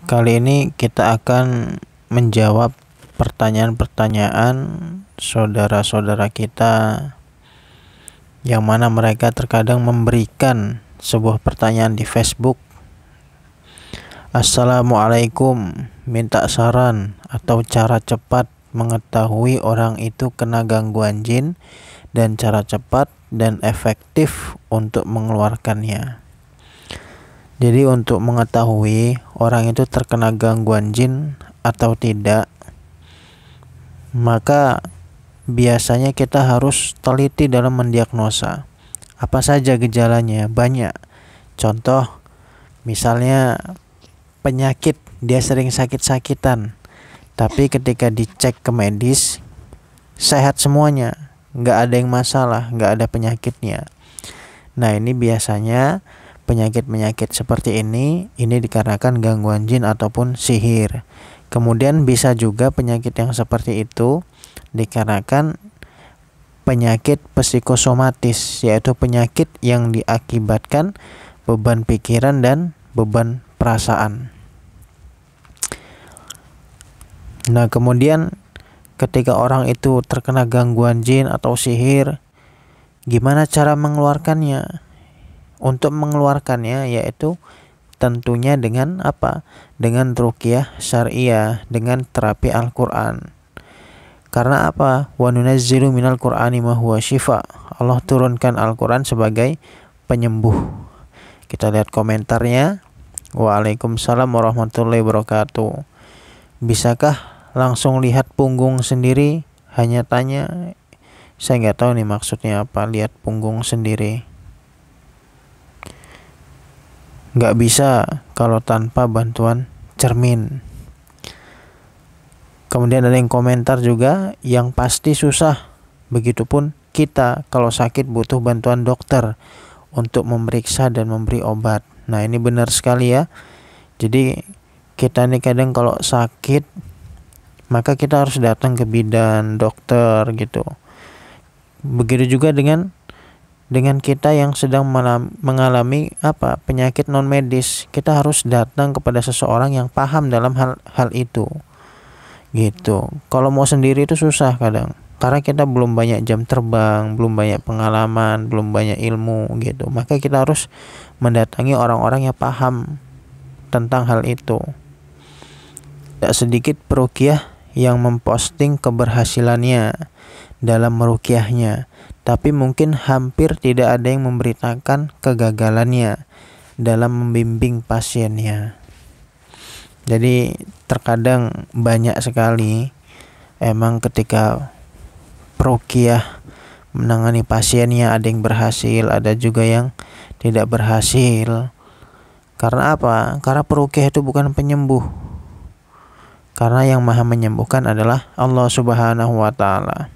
Kali ini kita akan menjawab pertanyaan-pertanyaan saudara-saudara kita yang mana mereka terkadang memberikan sebuah pertanyaan di Facebook. Assalamualaikum, minta saran atau cara cepat mengetahui orang itu kena gangguan jin dan cara cepat dan efektif untuk mengeluarkannya. Jadi untuk mengetahui orang itu terkena gangguan jin atau tidak, maka biasanya kita harus teliti dalam mendiagnosa. Apa saja gejalanya? Banyak. Contoh, misalnya penyakit, dia sering sakit-sakitan, tapi ketika dicek ke medis, sehat semuanya, nggak ada yang masalah, nggak ada penyakitnya. Nah, ini biasanya penyakit-penyakit seperti ini dikarenakan gangguan jin ataupun sihir. Kemudian bisa juga penyakit yang seperti itu dikarenakan penyakit psikosomatis, yaitu penyakit yang diakibatkan beban pikiran dan beban perasaan. Nah, kemudian ketika orang itu terkena gangguan jin atau sihir, gimana cara mengeluarkannya? Untuk mengeluarkannya yaitu tentunya dengan apa? Dengan ruqyah syariah, dengan terapi Al-Qur'an. Karena apa? Wa nunazzilu minal Qur'ani ma huwa syifa. Allah turunkan Al-Qur'an sebagai penyembuh. Kita lihat komentarnya. Waalaikumsalam warahmatullahi wabarakatuh. Bisakah langsung lihat punggung sendiri? Hanya tanya. Saya nggak tahu nih maksudnya apa, lihat punggung sendiri. Nggak bisa kalau tanpa bantuan cermin. Kemudian ada yang komentar juga, yang pasti susah. Begitupun kita kalau sakit butuh bantuan dokter untuk memeriksa dan memberi obat. Nah, ini benar sekali ya. Jadi kita nih kadang kalau sakit, maka kita harus datang ke bidan, dokter gitu. Begitu juga dengan kita yang sedang mengalami penyakit non medis, kita harus datang kepada seseorang yang paham dalam hal itu gitu. Kalau mau sendiri itu susah kadang, karena kita belum banyak jam terbang, belum banyak pengalaman, belum banyak ilmu gitu. Maka kita harus mendatangi orang-orang yang paham tentang hal itu. Tidak sedikit peruqyah yang memposting keberhasilannya dalam meruqyahnya, tapi mungkin hampir tidak ada yang memberitakan kegagalannya dalam membimbing pasiennya. Jadi terkadang banyak sekali emang ketika peruqyah menangani pasiennya, ada yang berhasil, ada juga yang tidak berhasil. Karena apa? Karena peruqyah itu bukan penyembuh. Karena yang maha menyembuhkan adalah Allah Subhanahu wa ta'ala.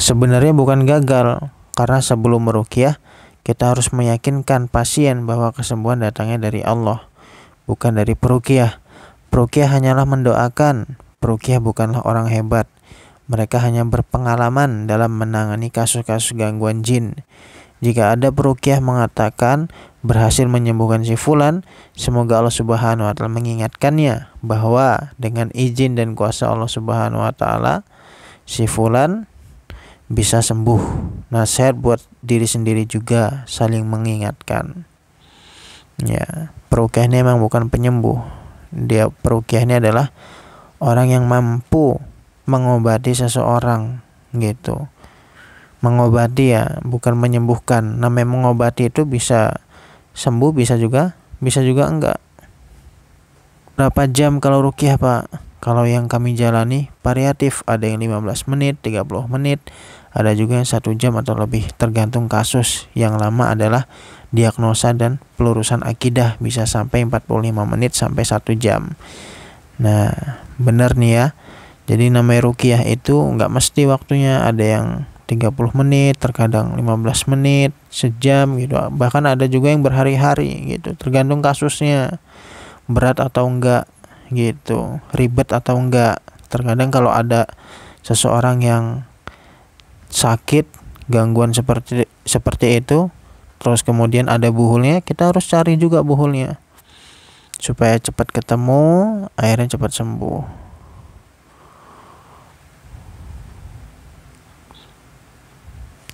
Sebenarnya bukan gagal, karena sebelum meruqyah kita harus meyakinkan pasien bahwa kesembuhan datangnya dari Allah, bukan dari peruqyah. Peruqyah hanyalah mendoakan, peruqyah bukanlah orang hebat. Mereka hanya berpengalaman dalam menangani kasus-kasus gangguan jin. Jika ada peruqyah mengatakan berhasil menyembuhkan si fulan, semoga Allah Subhanahu wa ta'ala mengingatkannya bahwa dengan izin dan kuasa Allah Subhanahu wa ta'ala si fulan bisa sembuh. Nasihat buat diri sendiri juga, saling mengingatkan. Ya, peruqyah ini memang bukan penyembuh. Dia peruqyah ini adalah orang yang mampu mengobati seseorang gitu. Mengobati ya, bukan menyembuhkan. Namanya mengobati itu bisa sembuh, bisa juga enggak. Berapa jam kalau ruqyah, Pak? Kalau yang kami jalani variatif, ada yang 15 menit, 30 menit, ada juga yang 1 jam atau lebih, tergantung kasus. Yang lama adalah diagnosa dan pelurusan akidah, bisa sampai 45 menit sampai 1 jam. Nah, benar nih ya. Jadi namanya ruqyah itu nggak mesti waktunya, ada yang 30 menit, terkadang 15 menit, sejam gitu. Bahkan ada juga yang berhari-hari gitu, tergantung kasusnya, berat atau enggak gitu, ribet atau enggak. Terkadang kalau ada seseorang yang sakit, gangguan seperti itu, terus kemudian ada buhulnya, kita harus cari juga buhulnya supaya cepat ketemu, akhirnya cepat sembuh.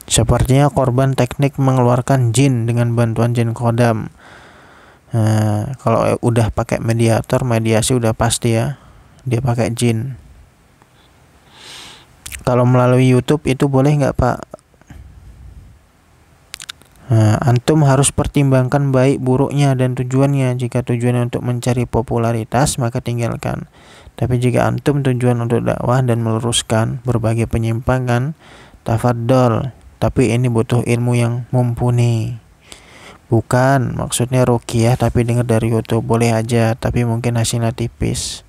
Sepertinya korban teknik mengeluarkan jin dengan bantuan jin kodam. Nah, kalau udah pakai mediator, mediasi udah pasti ya, dia pakai jin. Kalau melalui YouTube itu boleh nggak Pak? Nah, antum harus pertimbangkan baik buruknya dan tujuannya. Jika tujuannya untuk mencari popularitas, maka tinggalkan. Tapi jika antum tujuan untuk dakwah dan meluruskan berbagai penyimpangan, tafadhol. Tapi ini butuh ilmu yang mumpuni. Bukan maksudnya ruqyah tapi dengar dari YouTube, boleh aja, tapi mungkin hasilnya tipis.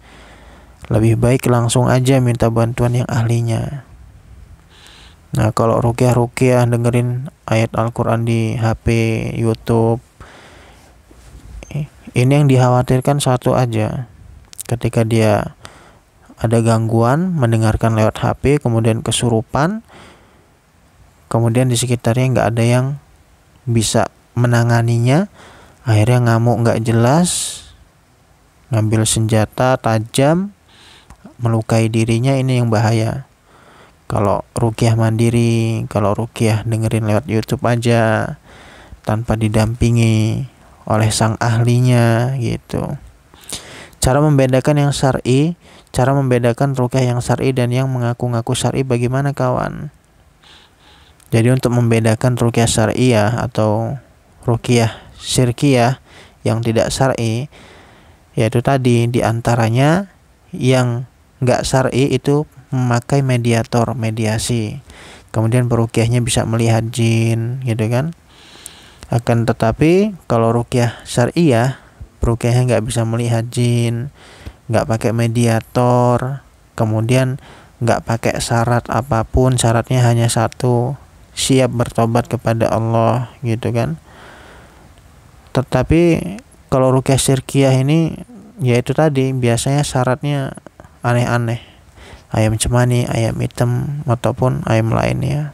Lebih baik langsung aja minta bantuan yang ahlinya. Nah, kalau ruqyah dengerin ayat Al-Quran di HP, YouTube, ini yang dikhawatirkan satu aja. Ketika dia ada gangguan mendengarkan lewat HP, kemudian kesurupan, kemudian di sekitarnya nggak ada yang bisa menanganinya, akhirnya ngamuk nggak jelas, ngambil senjata tajam, melukai dirinya, ini yang bahaya. Kalau ruqyah mandiri, kalau ruqyah dengerin lewat YouTube aja tanpa didampingi oleh sang ahlinya gitu. Cara membedakan yang syar'i, cara membedakan ruqyah yang syar'i dan yang mengaku-ngaku syar'i bagaimana kawan? Jadi untuk membedakan ruqyah syar'iyah atau ruqyah syirkiyah yang tidak syar'i, yaitu tadi diantaranya yang nggak syar'i itu memakai mediator, mediasi. Kemudian peruqyahnya bisa melihat jin, gitu kan. Akan tetapi kalau ruqyah syar'iyah, peruqyahnya nggak bisa melihat jin, nggak pakai mediator, kemudian nggak pakai syarat apapun, syaratnya hanya satu, siap bertobat kepada Allah, gitu kan. Tetapi kalau ruqyah syirkiyah ini, yaitu tadi biasanya syaratnya aneh-aneh. Ayam cemani, ayam hitam, ataupun ayam lainnya.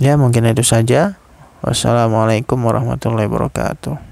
Ya, mungkin itu saja. Wassalamualaikum warahmatullahi wabarakatuh.